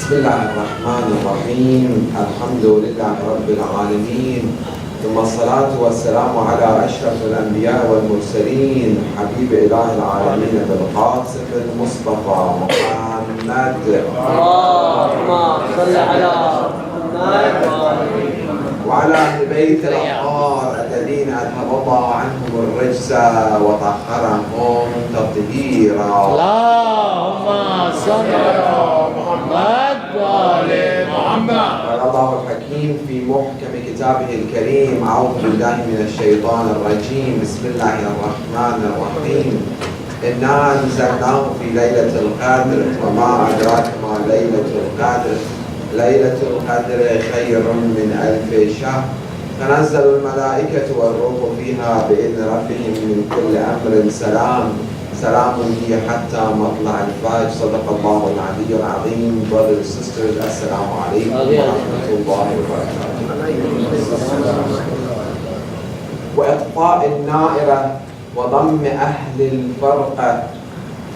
بسم الله الرحمن الرحيم الحمد لله رب العالمين ثم الصلاة والسلام على أشرف الأنبياء والمرسلين حبيب إله العالمين بالقاسم المصطفى محمد اللهم صل على محمد وعلى أهل بيت الأطهار الذين أذهب الله عنهم الرجس وطهرهم تطهيرا. اللهم صل على محمد وآل محمد. قال الله الحكيم في محكم كتابه الكريم أعوذ بالله من الشيطان الرجيم بسم الله الرحمن الرحيم إنا أنزلناه في ليلة القدر وما أدراك ما ليلة القدر ليلة القدر خير من 1000 شهر تنزل الملائكة والروح فيها بإذن ربهم من كل أمر سلام هي حتى مطلع الفجر. صدق الله العلي العظيم. Brothers and sisters, السلام عليكم ورحمة الله وبركاته. وإطفاء النائرة وضم أهل الفرقة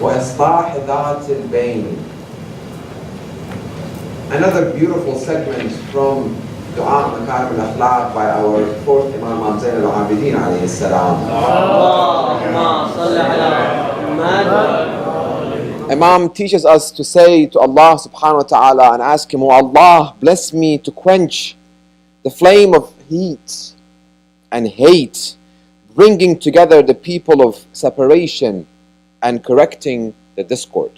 وإصلاح ذات البين. Another beautiful segment from Dua Makarimul Akhlaq by our fourth Imam Zain al-Abidin alayhi salam. Imam teaches us to say to Allah subhanahu wa ta'ala and ask him, "Oh Allah, bless me to quench the flame of heat and hate, bringing together the people of separation and correcting the discord."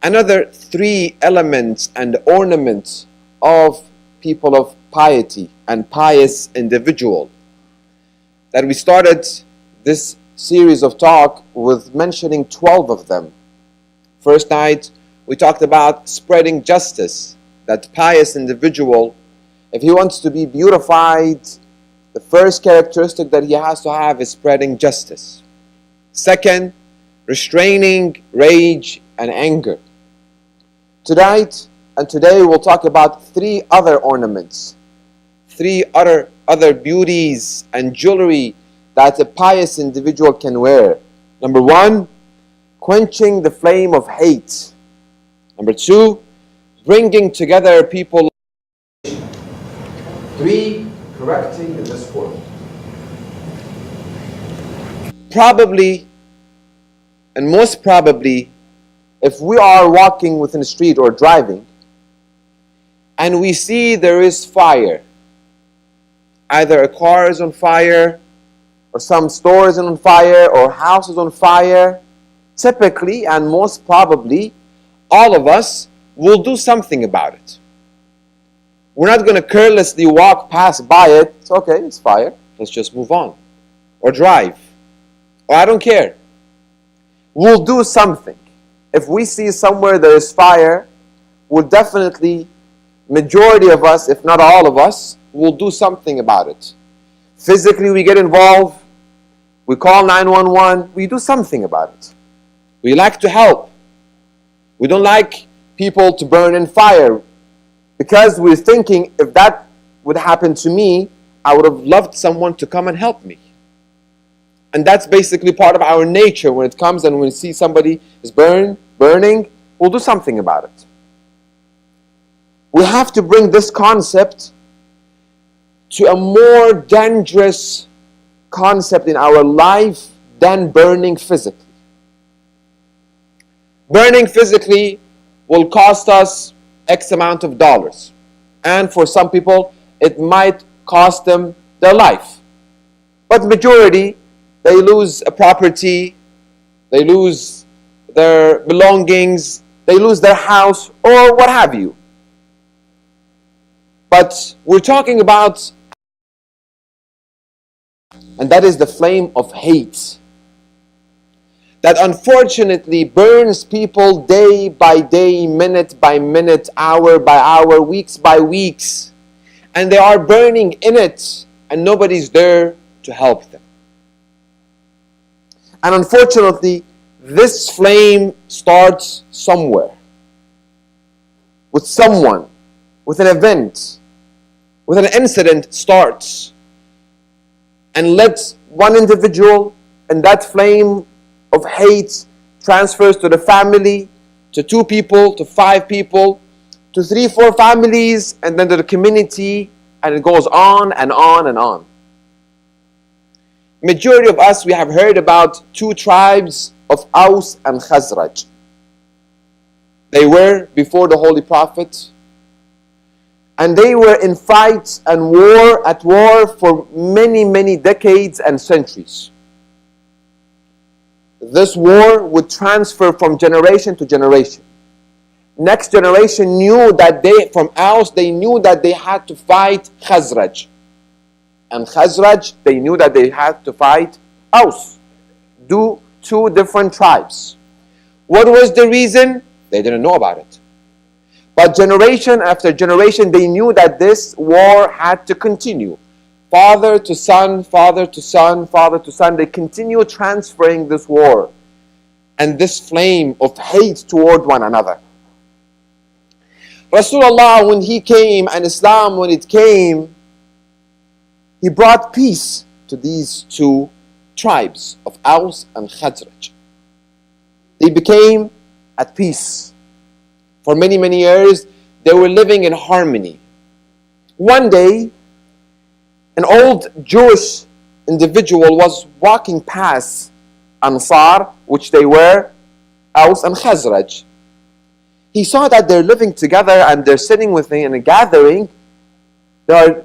Another three elements and ornaments of people of piety and pious individual that we started this series of talk with mentioning 12 of them. First night we talked about spreading justice, that pious individual, if he wants to be beautified, the first characteristic that he has to have is spreading justice. Second, restraining rage and anger. Tonight and today we'll talk about three other ornaments, three other beauties and jewelry that a pious individual can wear. Number one, quenching the flame of hate. Number two, bringing together people. Three, correcting the discord. Probably, and most probably, if we are walking within the street or driving and we see there is fire, either a car is on fire or some store is on fire or house is on fire, typically and most probably all of us will do something about it. We're not going to carelessly walk past by it. It's okay, it's fire, let's just move on, or drive, or I don't care. We'll do something. If we see somewhere there is fire, we'll definitely, majority of us, if not all of us, will do something about it. Physically we get involved, we call 911, we do something about it. We like to help. We don't like people to burn in fire because we're thinking if that would happen to me, I would have loved someone to come and help me. And that's basically part of our nature when it comes and when we see somebody is burning, we'll do something about it. We have to bring this concept to a more dangerous concept in our life than burning physically. Burning physically will cost us X amount of dollars. And for some people, it might cost them their life. But majority, they lose a property, they lose their belongings, they lose their house, or what have you. But we're talking about, and that is the flame of hate, that unfortunately burns people day by day, minute by minute, hour by hour, weeks by weeks, and they are burning in it, and nobody's there to help them. And unfortunately, this flame starts somewhere, with someone, with an event, with an incident starts, and lets one individual, and that flame of hate transfers to the family, to 2 people, to 5 people, to 3, 4 families, and then to the community, and it goes on and on and on. Majority of us, we have heard about 2 tribes of Aus and Khazraj. They were before the Holy Prophet, and they were in fight and at war for many, many decades and centuries. This war would transfer from generation to generation. Next generation knew that from Aus, they knew that they had to fight Khazraj. And Khazraj, they knew that they had to fight Aus. 2 different tribes. What was the reason? They didn't know about it. But generation after generation, they knew that this war had to continue. Father to son, father to son, father to son. They continue transferring this war and this flame of hate toward one another. Rasulullah, when he came, and Islam, when it came, he brought peace to these 2 tribes of Aus and Khazraj. They became at peace. For many, many years, they were living in harmony. One day, an old Jewish individual was walking past Ansar, which they were Aus and Khazraj. He saw that they're living together and they're sitting within a gathering. They are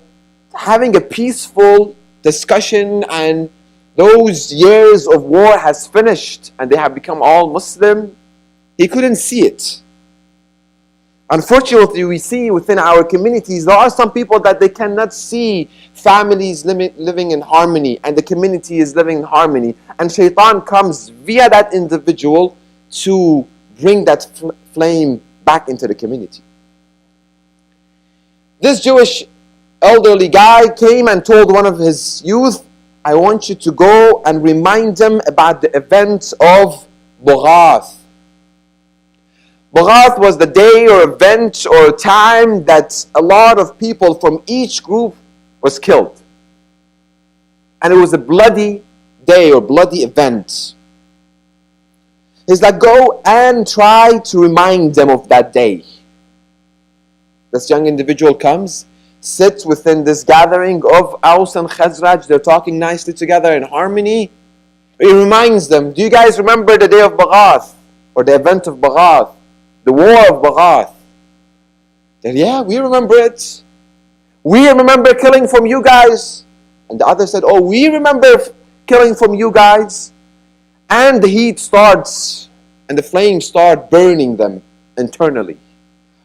having a peaceful discussion, and those years of war has finished and they have become all Muslim. He couldn't see it. Unfortunately, we see within our communities, there are some people that they cannot see families living in harmony and the community is living in harmony. And shaitan comes via that individual to bring that flame back into the community. This Jewish elderly guy came and told one of his youth, I want you to go and remind them about the events of Bughath. Bughath was the day or event or time that a lot of people from each group was killed. And it was a bloody day or bloody event. He's like, go and try to remind them of that day. This young individual comes, sits within this gathering of Aus and Khazraj. They're talking nicely together in harmony. He reminds them, do you guys remember the day of Bughath? Or the event of Bughath? The war of Bughath? Then, yeah, we remember it. We remember killing from you guys. And the other said, oh, we remember killing from you guys. And the heat starts, and the flames start burning them internally.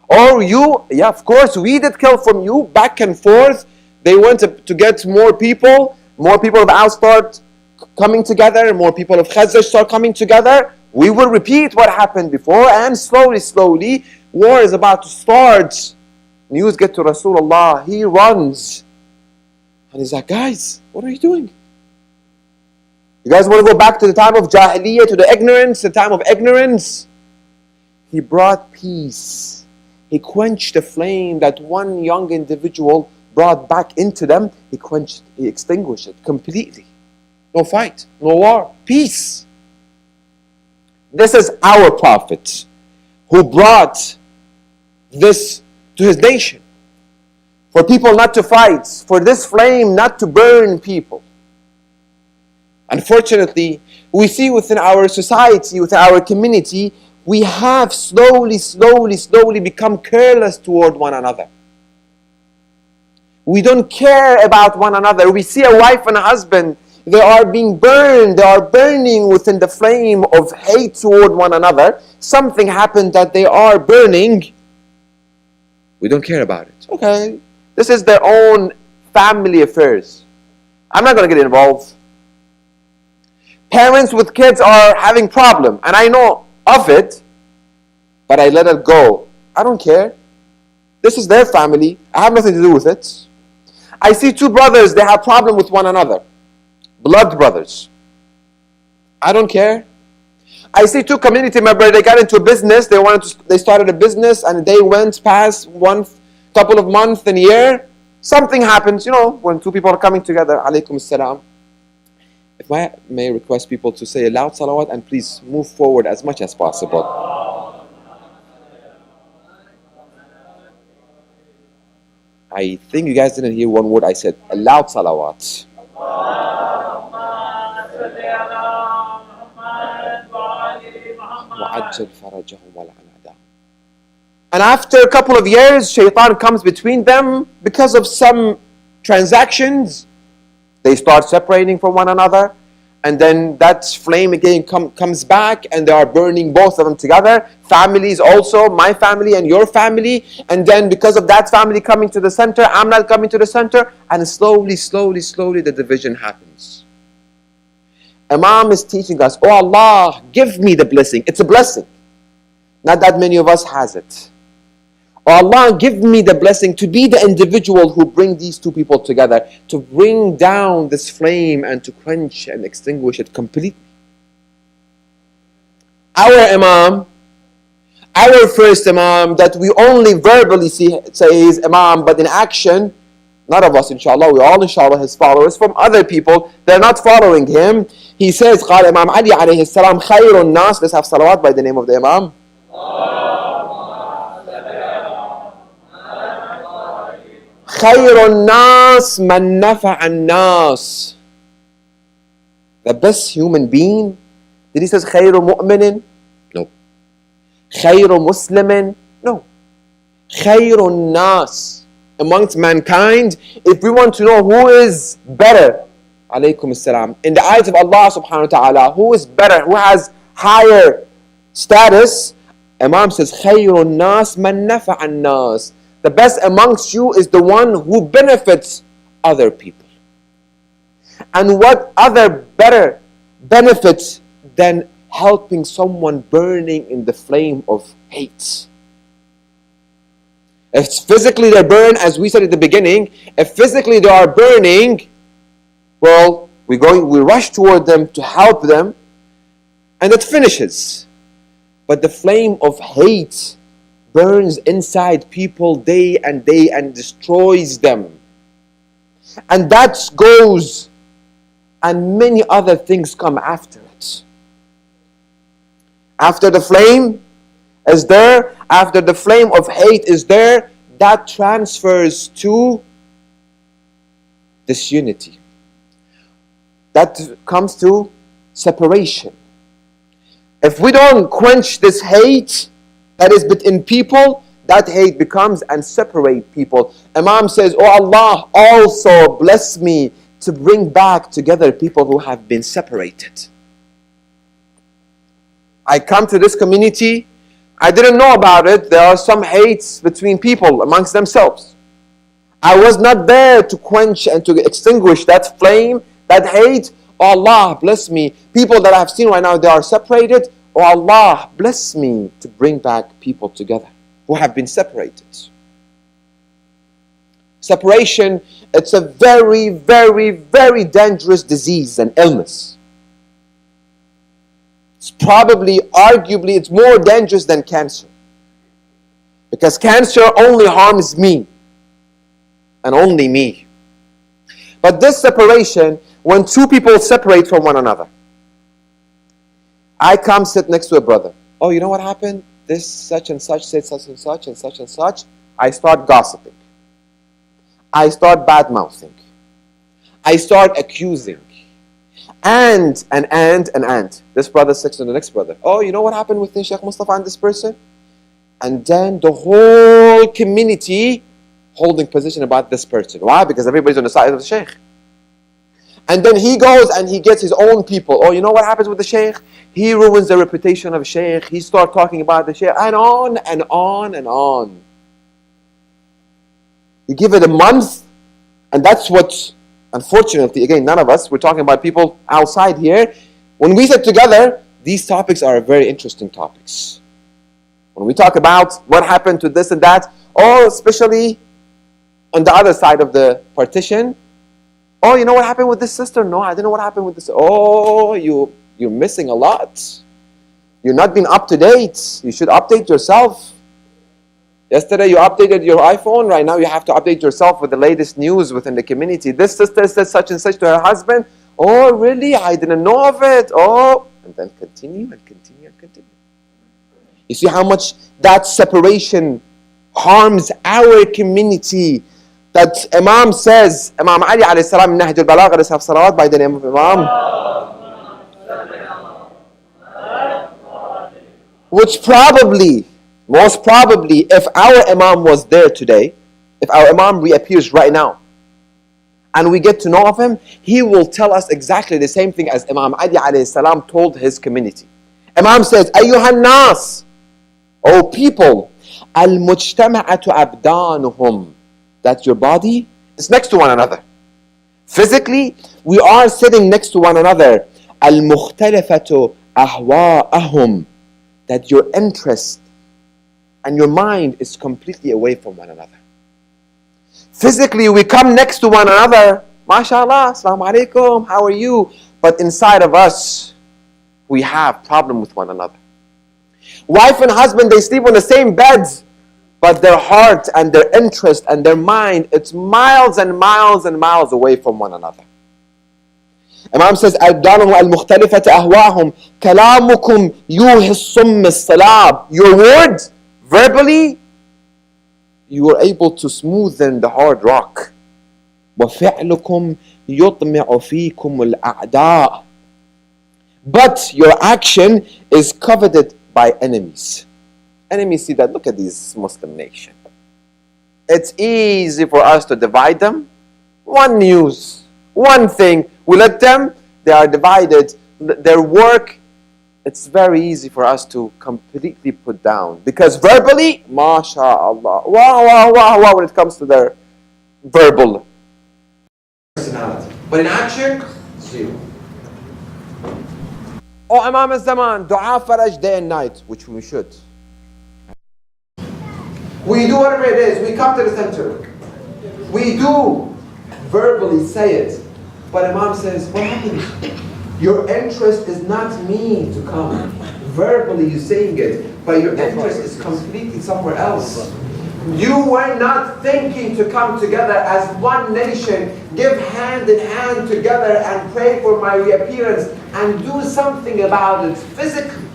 Or you, yeah, of course, we did kill from you, back and forth. They went to get more people of Aus start coming together, more people of Khazraj start coming together. We will repeat what happened before, and slowly, war is about to start. News get to Rasulullah, he runs. And he's like, guys, what are you doing? You guys want to go back to the time of Jahiliyyah, to the ignorance, the time of ignorance? He brought peace. He quenched the flame that one young individual brought back into them. He extinguished it completely. No fight, no war, peace. This is our Prophet who brought this to his nation. For people not to fight, for this flame not to burn people. Unfortunately, we see within our society, within our community, we have slowly become careless toward one another. We don't care about one another. We see a wife and a husband, they are being burned, they are burning within the flame of hate toward one another. Something happened that they are burning. We don't care about it. Okay, this is their own family affairs. I'm not going to get involved. Parents with kids are having problem, and I know of it, but I let it go. I don't care. This is their family. I have nothing to do with it. I see 2 brothers, they have problem with one another. Blood brothers. I don't care. I see 2 community members, they got into a business, they started a business, and they went past one couple of months and year. Something happens, when 2 people are coming together. Alaykum as-salam. If I may request people to say a loud salawat and please move forward as much as possible. I think you guys didn't hear one word I said. A loud salawat. And after a couple of years, shaitan comes between them because of some transactions. They start separating from one another. And then that flame again comes back, and they are burning both of them together. Families also, my family and your family. And then because of that family coming to the center, I'm not coming to the center. And slowly the division happens. Imam is teaching us, oh Allah, give me the blessing. It's a blessing. Not that many of us has it. Oh Allah, give me the blessing to be the individual who bring these two people together, to bring down this flame and to quench and extinguish it completely. Our Imam, our first Imam that we only verbally say is Imam, but in action, none of us inshallah, we all inshallah his followers from other people, they're not following him. He says, قال Imam Ali alayhi salam, خير الناس, let's have salawat by the name of the Imam. خير الناس من نفع الناس. The best human being. Did he say خير مؤمن? No. خير مسلم? No. خير الناس. Amongst mankind, if we want to know who is better, alaykum assalam, in the eyes of Allah subhanahu wa ta'ala, who is better, who has higher status, Imam says خير الناس من نفع الناس. The best amongst you is the one who benefits other people. And what other better benefits than helping someone burning in the flame of hate? If physically they burn, as we said at the beginning, if physically they are burning, well, we rush toward them to help them, and it finishes. But the flame of hate burns inside people day and destroys them. And that goes, and many other things come after it. After the flame is there, after the flame of hate is there, that transfers to disunity. That comes to separation. If we don't quench this hate that is within people, that hate becomes and separate people. Imam says, oh Allah, also bless me to bring back together people who have been separated. I come to this community, I didn't know about it. There are some hates between people amongst themselves. I was not there to quench and to extinguish that flame, that hate. Oh Allah, bless me. People that I have seen right now, they are separated. Oh Allah, bless me to bring back people together who have been separated. Separation, it's a very, very, very dangerous disease and illness. It's probably, arguably, it's more dangerous than cancer. Because cancer only harms me. And only me. But this separation, when two people separate from one another, I come sit next to a brother. Oh, you know what happened? This such and such said such and such and such and such. I start gossiping. I start bad-mouthing. I start accusing. And. This brother sits to the next brother. Oh, you know what happened with Sheikh Mustafa and this person? And then the whole community holding position about this person. Why? Because everybody's on the side of the Sheikh. And then he goes and he gets his own people. Oh, you know what happens with the Sheikh? He ruins the reputation of Sheikh. He starts talking about the Sheikh. And on and on and on. You give it a month, and that's what, unfortunately, again, none of us, we're talking about people outside here. When we sit together, these topics are very interesting topics. When we talk about what happened to this and that, or especially on the other side of the partition, oh, you know what happened with this sister? No, I didn't know what happened with this. Oh, you're missing a lot. You're not being up to date. You should update yourself. Yesterday you updated your iPhone. Right now you have to update yourself with the latest news within the community. This sister said such and such to her husband. Oh, really? I didn't know of it. Oh, and then continue and continue and continue. You see how much that separation harms our community that Imam says, Imam Ali alayhi salam in Nahj al-Balagha, let's have salawat by the name of Imam, which probably, most probably, if our Imam was there today, if our Imam reappears right now, and we get to know of him, he will tell us exactly the same thing as Imam Ali alayhi salam told his community. Imam says, Ayyuhan nas, O people, al-mujtama'atu abdanuhum, that your body is next to one another. Physically, we are sitting next to one another. Al-mukhtalafatu ahwa'ahum, that your interest and your mind is completely away from one another. Physically, we come next to one another. MashaAllah, Assalamu alaikum, how are you? But inside of us, we have problem with one another. Wife and husband, they sleep on the same beds, but their heart and their interest and their mind, it's miles and miles and miles away from one another. Imam says, أَبْدَانُهُ الْمُخْتَلِفَةِ أَهْوَاهُمْ كَلَامُكُمْ يُوهِ الصُّمِّ الصَّلَابِ. Your words, verbally, you are able to smoothen the hard rock. وَفِعْلُكُمْ يُطْمِعُ فِيكُمُ الْأَعْدَاءِ. But your action is coveted by enemies. Enemies see that, look at this Muslim nation. It's easy for us to divide them. One news, one thing, we let them, they are divided. Their work, it's very easy for us to completely put down. Because verbally, mashallah, wow, when it comes to their verbal personality. But in action, zero. Oh, Imam al-Zaman, dua faraj day and night, which we should. We do whatever it is, we come to the center. We do verbally say it. But Imam says, what happens? Your interest is not me to come. Verbally you're saying it, but your interest is completely somewhere else. You were not thinking to come together as one nation, give hand in hand together and pray for my reappearance and do something about it physically.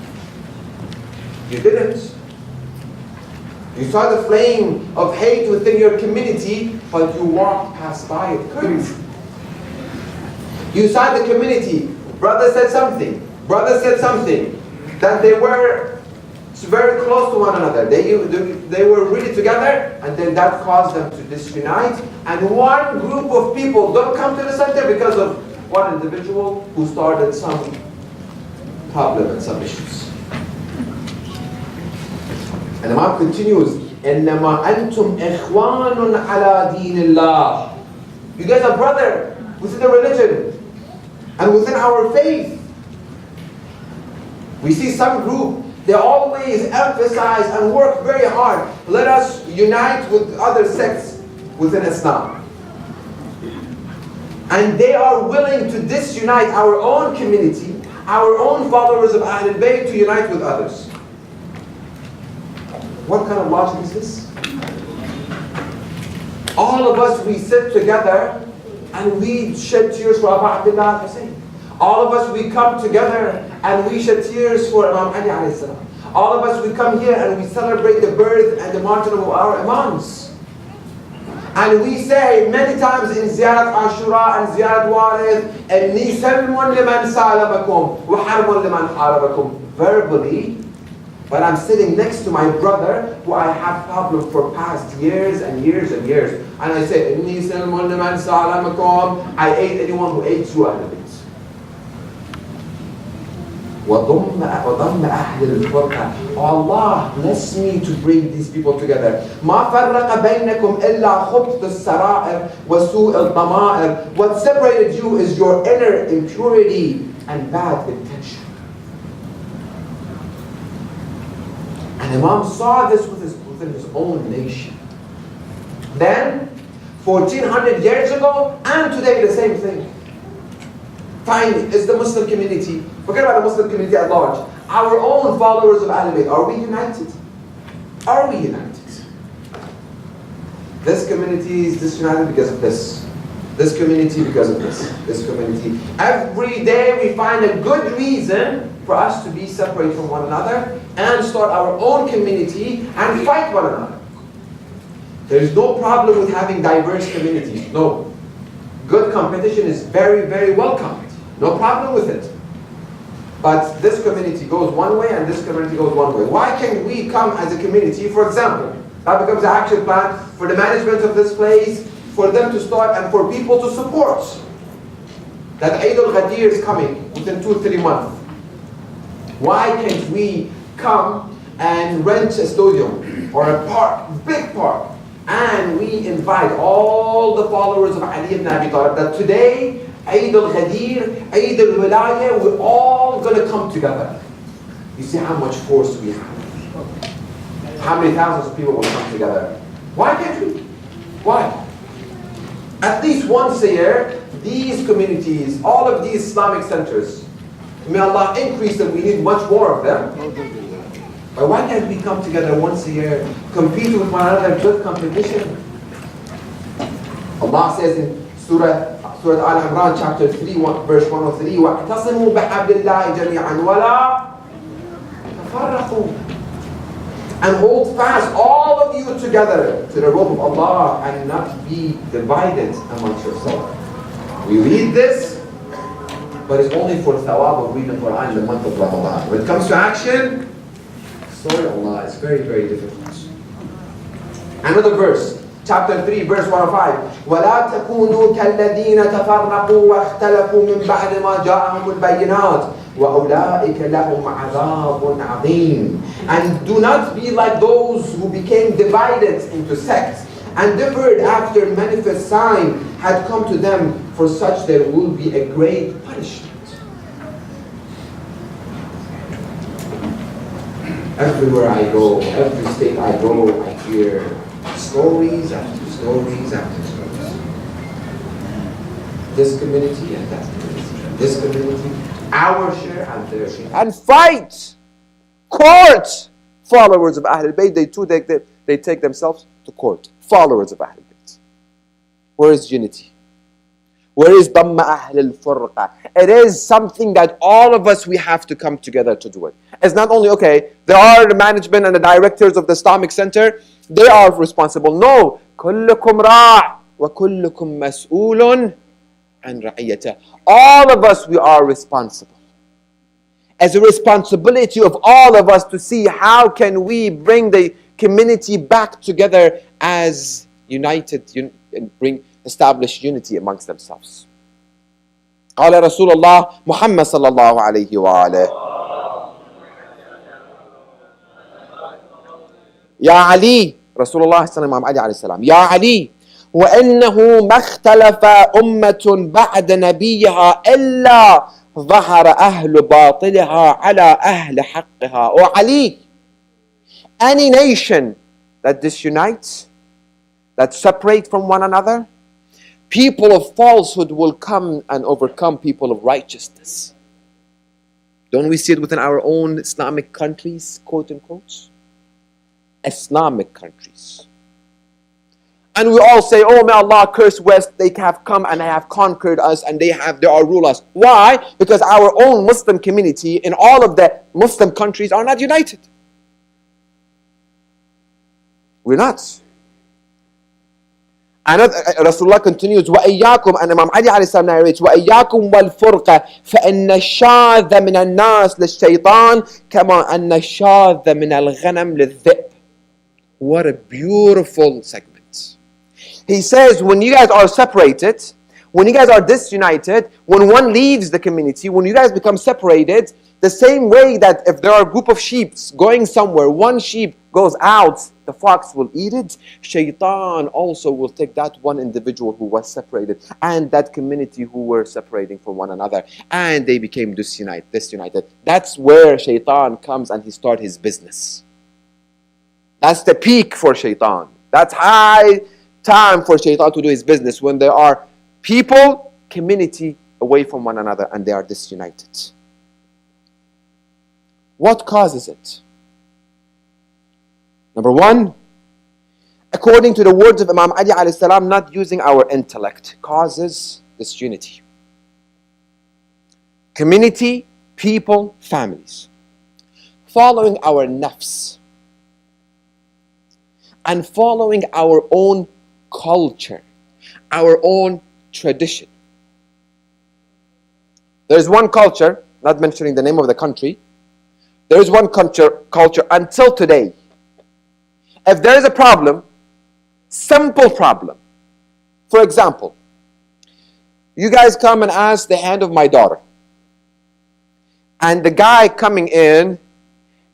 You didn't. You saw the flame of hate within your community, but you walked past by it. Couldn't. You saw the community, brother said something, that they were very close to one another. They were really together, and then that caused them to disunite. And one group of people don't come to the center because of one individual who started some problem and some issues. And the Imam continues, إِنَّمَا أَنْتُمْ إِخْوَانٌ عَلَى دِينِ اللَّهِ. You guys are brother within the religion and within our faith. We see some group, they always emphasize and work very hard. Let us unite with other sects within Islam. And they are willing to disunite our own community, our own followers of Ahlul Bayt, to unite with others. What kind of logic is this? All of us, we sit together and we shed tears for Abu Abdullah Hussein. All of us, we come together and we shed tears for Imam Ali alayhi salam. All of us, we come here and we celebrate the birth and the martyrdom of our Imams. And we say many times in Ziyarat Ashura and Ziyarat Warith, إِنِّي سَلْمٌ لِمَنْ سَالَمَكُمْ وَحَرْبٌ لِمَنْ حَارَبَكُمْ. Verbally, but I'm sitting next to my brother who I have problems for past years and years and years. And I say, إِنِّي سَلْمٌ لِمَنْ سَالَمَكُمْ. I ate anyone who ate you out of it. وَضَمَّ أَهْلِ الْفُرْقَةِ. Allah bless me to bring these people together. مَا فَرَّقَ بَيْنَكُمْ إِلَّا خُبْثُ السَّرَائِرِ وَسُوءِ الضَّمَائِرِ. What separated you is your inner impurity and bad intention. And Imam saw this within his own nation. Then, 1400 years ago, and today the same thing. Fine, is the Muslim community, forget about the Muslim community at large, our own followers of Ahlul Bayt, are we united? Are we united? This community is disunited because of this. This community because of this. This community. Every day we find a good reason for us to be separate from one another and start our own community and fight one another. There is no problem with having diverse communities. No. Good competition is very, very welcomed. No problem with it. But this community goes one way and this community goes one way. Why can't we come as a community, for example, that becomes an action plan for the management of this place, for them to start and for people to support that Eid al-Ghadir is coming within 2-3 months. Why can't we come and rent a stadium or a park, big park, and we invite all the followers of Ali ibn Abi Talib that today, Eid al-Ghadir, Eid al-Wilaya, we're all going to come together. You see how much force we have. How many thousands of people will come together. Why can't we? Why? At least once a year, these communities, all of these Islamic centers, may Allah increase them, we need much more of them. But why can't we come together once a year, compete with one another, good competition? Allah says in Surah Al-Imran, chapter 3, verse 103, وَاعْتَصِمُوا بِحَبْلِ اللَّهِ جَمِيعًا وَلَا تَفَرَّقُوا. And hold fast, all of you together, to the rope of Allah and not be divided amongst yourselves. We read this, but it's only for thawab of reading the Quran in the month of Ramadan. When it comes to action, sorry Allah, it's very, very difficult. Another verse, chapter 3, verse 105. وَلَا تَكُونُوا كَالَّذِينَ تَفَرَّقُوا وَاخْتَلَفُوا مِنْ بَعْدِ مَا جَاءَهُمُ الْبَيِّنَاتُ وَأُولَٰئِكَ لَهُمْ عَذَابٌ عَظِيمٌ. And do not be like those who became divided into sects and differed after manifest sign had come to them. For such there will be a great punishment. Everywhere I go, every state I go, I hear stories after stories after stories. This community and that community, this community, our share and their share. And fight, court, followers of Ahlul Bayt, they take themselves to court. Followers of Ahlul Bayt. Where is unity? Where is Damma Ahlul Furqa? It is something that all of us, we have to come together to do it. It's not only, okay, there are the management and the directors of the Islamic Center, they are responsible. No. كُلُّكُمْ رَاعٍ وَكُلُّكُمْ مَسْئُولٌ عَنْ رَعِيَّتِهِ. All of us, we are responsible. As a responsibility of all of us to see how can we bring the community back together as united and establish unity amongst themselves. قال رسول الله محمد صلى الله عليه وآله يا علي رسول الله صلى الله عليه وسلم يا علي وإنه ما اختلف أمة بعد نبيها إلا ظهر أهل باطلها على أهل حقها. Or Ali, any nation that disunites, that separate from one another, people of falsehood will come and overcome people of righteousness. Don't we see it within our own Islamic countries, quote unquote? Islamic countries. And we all say, oh, may Allah curse West, they have come and they have conquered us and they are rule us. Why? Because our own Muslim community in all of the Muslim countries are not united. We're not. And Rasulullah continues, وَإِيَّاكُمْ, and Imam Ali alayhi salam narrates, وَإِيَّاكُمْ وَالْفُرْقَ فَإِنَّ الشَّاذَ مِنَ النَّاسِ لِلشَّيْطَانِ كَمَا أَنَّ الشَّاذَ مِنَ الْغَنَمِ لِلذِّئْبِ. What a beautiful segment. He says, when you guys are separated, when you guys are disunited, when one leaves the community, when you guys become separated, the same way that if there are a group of sheep going somewhere, one sheep goes out, the fox will eat it. Shaitan also will take that one individual who was separated and that community who were separating from one another, and they became disunited. That's where Shaitan comes and he starts his business. That's the peak for Shaitan. That's high time for Shaitan to do his business, when there are people, community away from one another and they are disunited. What causes it? Number one, according to the words of Imam Ali alayhi salam, not using our intellect causes disunity. Community, people, families. Following our nafs. and following our own culture, our own tradition. There's one culture, not mentioning the name of the country, there is one culture until today. If there is a problem, simple problem, for example, you guys come and ask the hand of my daughter, and the guy coming in,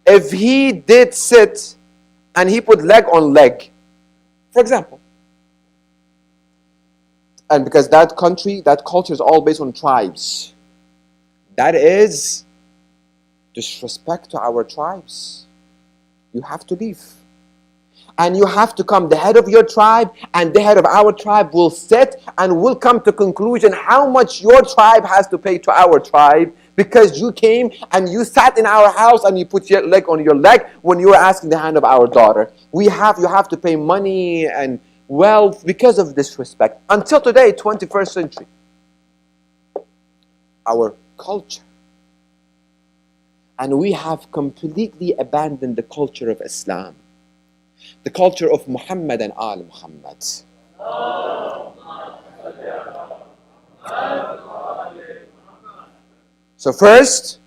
if he did sit and he put leg on leg, for example, and because that country, that culture is all based on tribes, that is disrespect to our tribes. You have to leave. And you have to come, the head of your tribe and the head of our tribe will sit and will come to conclusion how much your tribe has to pay to our tribe, because you came and you sat in our house and you put your leg on your leg when you were asking the hand of our daughter. You have to pay money and wealth because of disrespect. Until today, 21st century, our culture. And we have completely abandoned the culture of Islam, the culture of Muhammad and Al Muhammad. So first,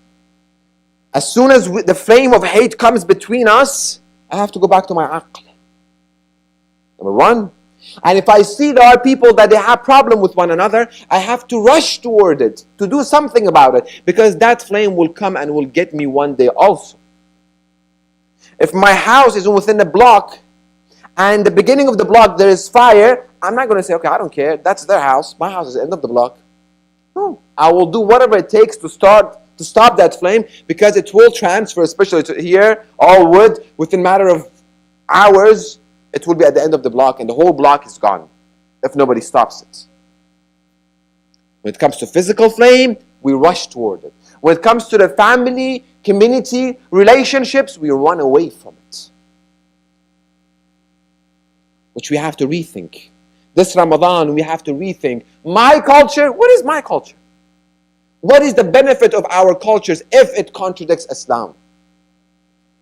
as soon as the flame of hate comes between us, I have to go back to my aql. Number one. And if I see there are people that they have problem with one another, I have to rush toward it, to do something about it, because that flame will come and will get me one day also. If my house is within a block, and the beginning of the block there is fire, I'm not going to say, okay, I don't care, that's their house, my house is the end of the block. No, I will do whatever it takes to stop that flame, because it will transfer, especially to here, all wood, within a matter of hours, it will be at the end of the block, and the whole block is gone, if nobody stops it. When it comes to physical flame, we rush toward it. When it comes to the family, community, relationships, we run away from it. Which we have to rethink. This Ramadan, we have to rethink. My culture, what is my culture? What is the benefit of our cultures if it contradicts Islam?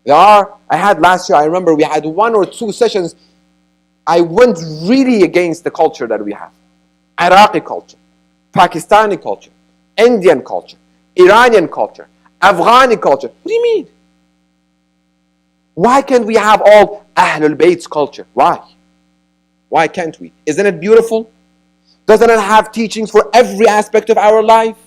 I had last year, I remember we had 1 or 2 sessions, I went really against the culture that we have. Iraqi culture, Pakistani culture, Indian culture, Iranian culture, Afghani culture. What do you mean? Why can't we have all Ahlul Bayt's culture? Why? Why can't we? Isn't it beautiful? Doesn't it have teachings for every aspect of our life?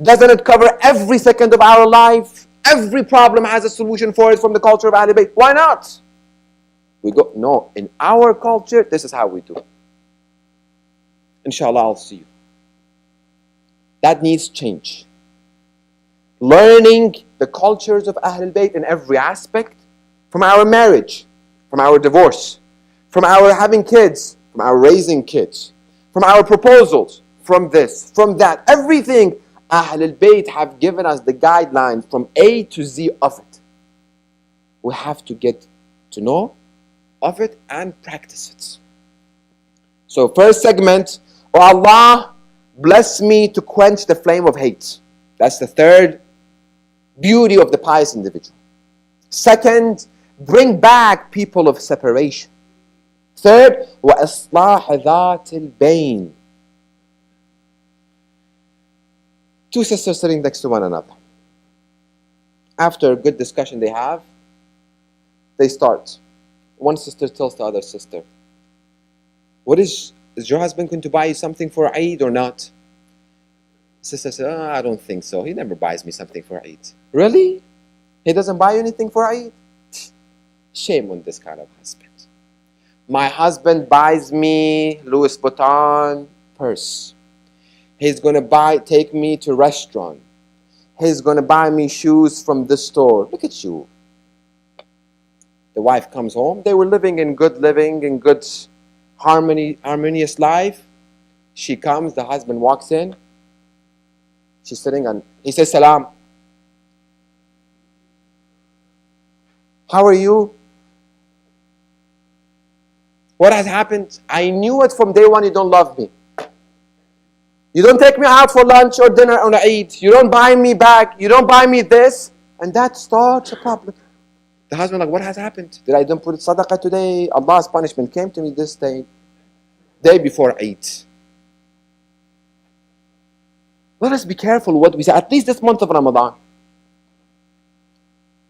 Doesn't it cover every second of our life? Every problem has a solution for it from the culture of Ahlul Bayt. Why not? We go, no, in our culture, this is how we do it. Inshallah, I'll see you. That needs change. Learning the cultures of Ahlul Bayt in every aspect, from our marriage, from our divorce, from our having kids, from our raising kids, from our proposals, from this, from that, everything. Ahlul Bayt have given us the guidelines from A to Z of it. We have to get to know of it and practice it. So first segment, oh Allah, bless me to quench the flame of hate. That's the third beauty of the pious individual. Second, bring back people of separation. Third, وَإِصْلَاحَ ذَاتِ الْبَيْنِ. 2 sisters sitting next to one another. After a good discussion they have, they start. One sister tells the other sister, is your husband going to buy you something for Eid or not? Sister says, I don't think so. He never buys me something for Eid. Really? He doesn't buy you anything for Eid? Shame on this kind of husband. My husband buys me Louis Vuitton purse. He's going to take me to restaurant. He's going to buy me shoes from the store. Look at you. The wife comes home. They were living in good harmonious life. She comes, the husband walks in. She's sitting and he says, Salam. How are you? What has happened? I knew it from day one, you don't love me. You don't take me out for lunch or dinner on Eid. You don't buy me back. You don't buy me this. And that starts a problem. The husband like, what has happened? Did I don't put sadaqah today? Allah's punishment came to me this day before Eid. Let us be careful what we say, at least this month of Ramadan.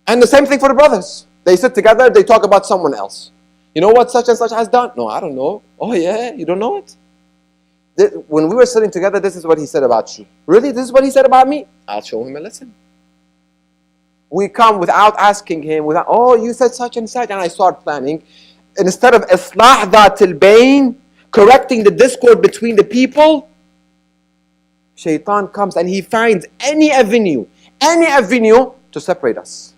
And the same thing for the brothers. They sit together, they talk about someone else. You know what such and such has done? No, I don't know. Oh yeah, you don't know it? When we were sitting together, this is what he said about you. Really? This is what he said about me? I'll show him a lesson. We come without asking him, oh, you said such and such, and I start planning. Instead of islah dhat al-bayn, correcting the discord between the people, Shaitan comes and he finds any avenue to separate us.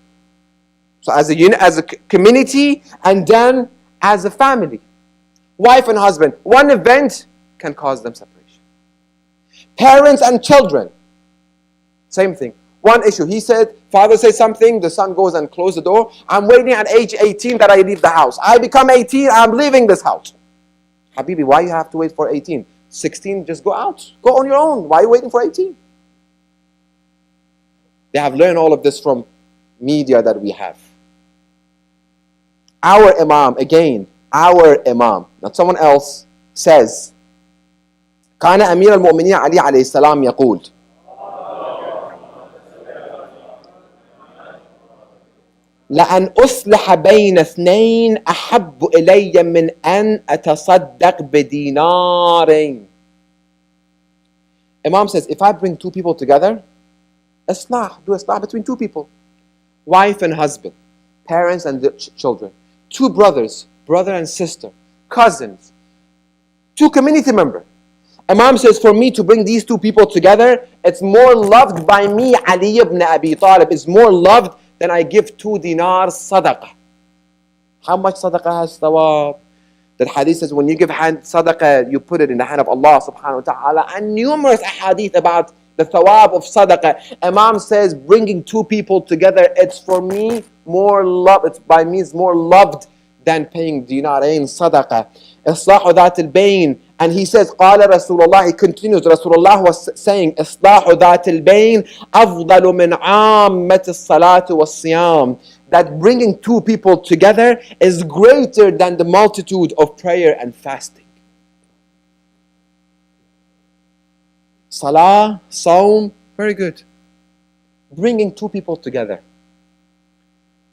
So as a community and then as a family, wife and husband, one event can cause them separation. Parents and children, same thing. One issue, he said, father says something, the son goes and closes the door. I'm waiting at age 18 that I leave the house. I become 18, I'm leaving this house. Habibi, why you have to wait for 18? 16, just go out. Go on your own. Why are you waiting for 18? They have learned all of this from media that we have. Our Imam, not someone else, says, كان أمير المؤمنين علي عليه السلام يقول لأن أصلح بين اثنين أحب إلي من أن أتصدق بدينار. Imam says, if I bring two people together, do islah between two people. Wife and husband, parents and children, two brothers, brother and sister, cousins, two community members. Imam says, for me to bring these two people together, it's more loved by me, Ali ibn Abi Talib, is more loved than I give 2 dinars sadaqah. How much sadaqah has thawab? That hadith says when you give hand sadaqah, you put it in the hand of Allah subhanahu wa ta'ala. And numerous hadith about the thawab of sadaqah. Imam says bringing two people together, it's for me more love, it's by me is more loved than paying dinarain sadaqah. Islahu dhat al-bayn. And he says, قال Rasulullah, he continues, Rasulullah was saying, إصلاح ذات البين أفضل من عامة الصلاة والصيام. That bringing two people together is greater than the multitude of prayer and fasting. Salah, Sawm, very good. Bringing two people together.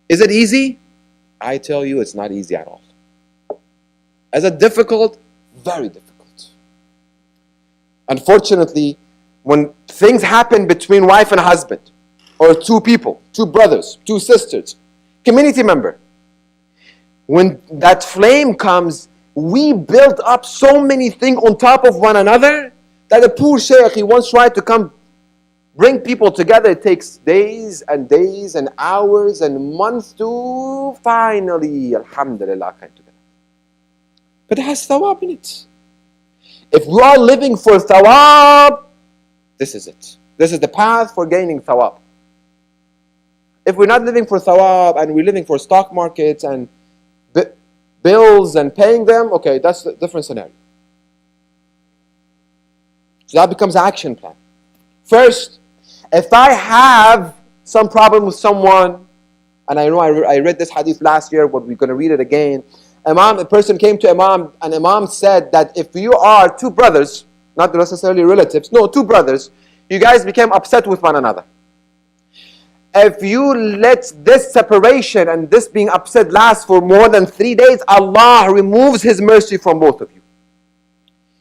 Is it easy? I tell you, it's not easy at all. Is it difficult? Very difficult. Unfortunately, when things happen between wife and husband, or two people, two brothers, two sisters, community member, when that flame comes, we build up so many things on top of one another that the poor sheikh, he once tried to come bring people together. It takes days and days and hours and months to finally, alhamdulillah, come together. But it has thawab in it. If we are living for thawab, this is it. This is the path for gaining thawab. If we're not living for thawab and we're living for stock markets and bills and paying them, okay, that's a different scenario. So that becomes an action plan. First, if I have some problem with someone, and I know I read this hadith last year, but we're going to read it again. A person came to Imam, and Imam said that if you are two brothers, not necessarily relatives, no, two brothers, you guys became upset with one another. If you let this separation and this being upset last for more than 3 days, Allah removes His mercy from both of you.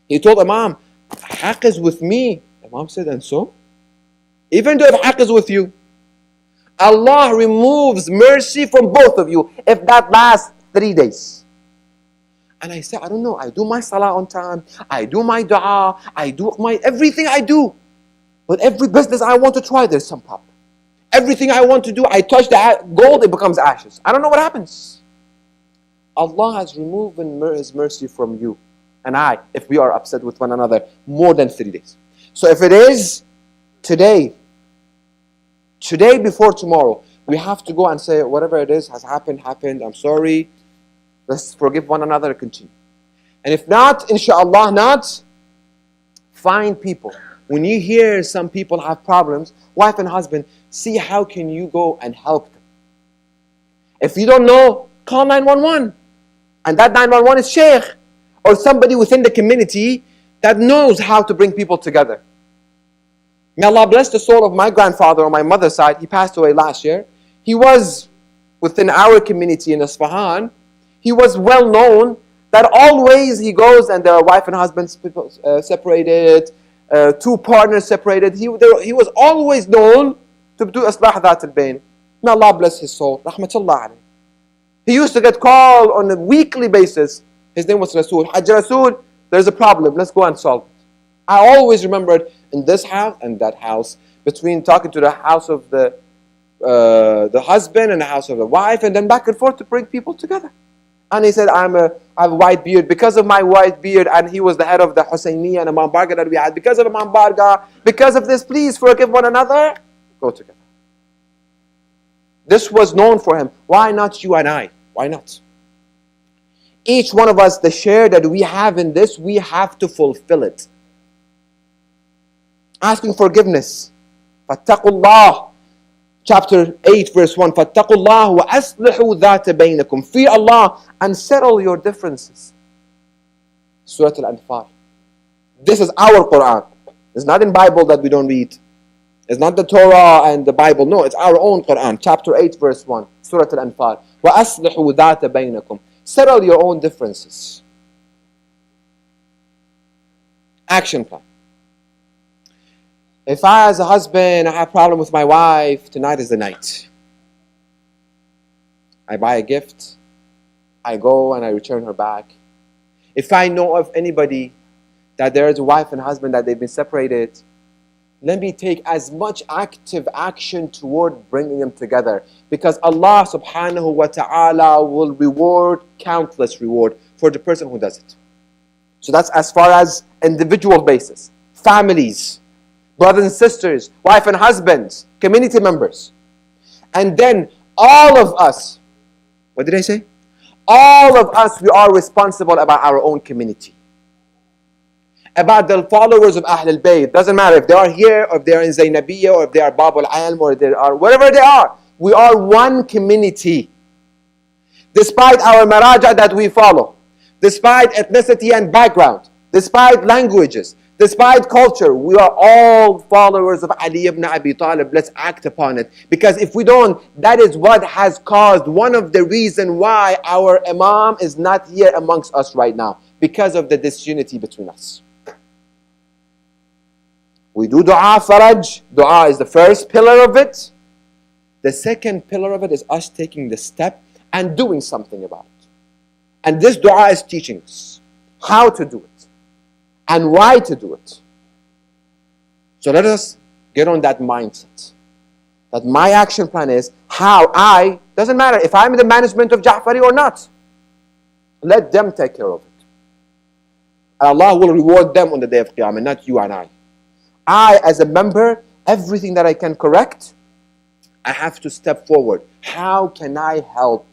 He told Imam, haqq is with me. Imam said, and so? Even though if haqq is with you, Allah removes mercy from both of you if that lasts 3 days. And I said, I don't know, I do my salah on time, I do my dua, I do my everything I do. But every business I want to try, there's some problem. Everything I want to do, I touch the gold, it becomes ashes. I don't know what happens. Allah has removed His mercy from you and I, if we are upset with one another more than 3 days. So if it is today before tomorrow, we have to go and say, whatever it is has happened, I'm sorry. Let's forgive one another and continue. And if not, inshallah not, find people. When you hear some people have problems, wife and husband, see how can you go and help them. If you don't know, call 911. And that 911 is Sheikh or somebody within the community that knows how to bring people together. May Allah bless the soul of my grandfather on my mother's side. He passed away last year. He was within our community in Isfahan. He was well known that always he goes and there are wife and husband separated, two partners separated. He was always known to do Islah Dhat al-Bain. May Allah bless his soul. Rahmatullah alayhi. He used to get called on a weekly basis. His name was Rasul. Hajj Rasul, there's a problem. Let's go and solve it. I always remembered in this house and that house, between talking to the house of the husband and the house of the wife, and then back and forth to bring people together. And he said, I have a white beard. Because of my white beard, and he was the head of the Husseiniya and Imam Barga that we had. Because of Imam Barga, because of this, please forgive one another. Go together. This was known for him. Why not you and I? Why not? Each one of us, the share that we have in this, we have to fulfill it. Asking forgiveness. فَاتَّقُوا اللَّهِ Chapter 8 verse 1. فَاتَّقُوا اللَّهِ وَأَصْلِحُوا ذَاتَ بَيْنَكُمْ Fear Allah and settle your differences. Surah Al-Anfal. This is our Quran. It's not in Bible that we don't read. It's not the Torah and the Bible. No, it's our own Quran. Chapter 8 verse 1. Surah Al-Anfal. وَأَصْلِحُوا ذَاتَ بَيْنَكُمْ Settle your own differences. Action plan. If I, as a husband, I have a problem with my wife, tonight is the night. I buy a gift, I go and I return her back. If I know of anybody that there is a wife and husband that they've been separated, let me take as much active action toward bringing them together. Because Allah subhanahu wa ta'ala will reward, countless reward for the person who does it. So that's as far as individual basis. Families, brothers and sisters, wife and husbands, community members. And then all of us, what did I say? All of us, we are responsible about our own community. About the followers of Ahl al-Bayt. Doesn't matter if they are here, or if they are in Zainabiyya, or if they are Bab al-Alm, or they are wherever they are. We are one community. Despite our maraja that we follow, despite ethnicity and background, despite languages, despite culture, we are all followers of Ali ibn Abi Talib. Let's act upon it. Because if we don't, that is what has caused one of the reasons why our Imam is not here amongst us right now. Because of the disunity between us. We do dua faraj. Dua is the first pillar of it. The second pillar of it is us taking the step and doing something about it. And this dua is teaching us how to do it and why to do it. So let us get on that mindset. That my action plan is how I, doesn't matter if I'm in the management of Jafaria or not. Let them take care of it. And Allah will reward them on the day of Qiyamah, not you and I. I, as a member, everything that I can correct, I have to step forward. How can I help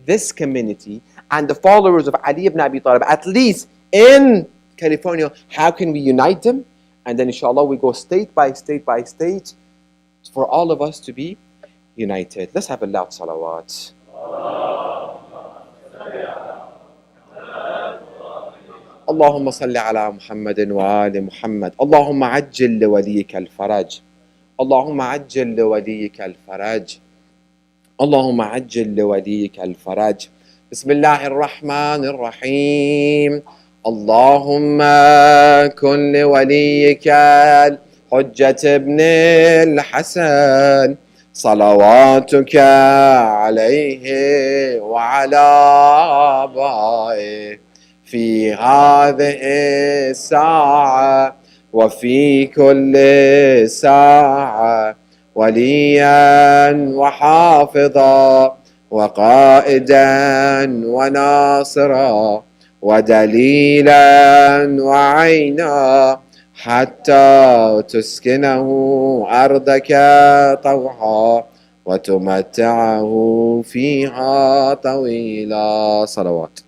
this community and the followers of Ali ibn Abi Talib, at least in California, how can we unite them? And then inshallah we go state by state by state for all of us to be united. Let's have a loud salawat. اللهم صل على محمد وآل محمد اللهم عجل لوليك الفرج اللهم عجل لوليك الفرج اللهم عجل لوليك الفرج بسم الله الرحمن الرحيم اللهم كن لوليك الحجة ابن الحسن صلواتك عليه وعلى آبائه في هذه الساعة وفي كل ساعة وليا وحافظا وقائدا وناصرا ودليلا وعينا حتى تسكنه أرضك طوعا وتمتعه فيها طويلا صلوات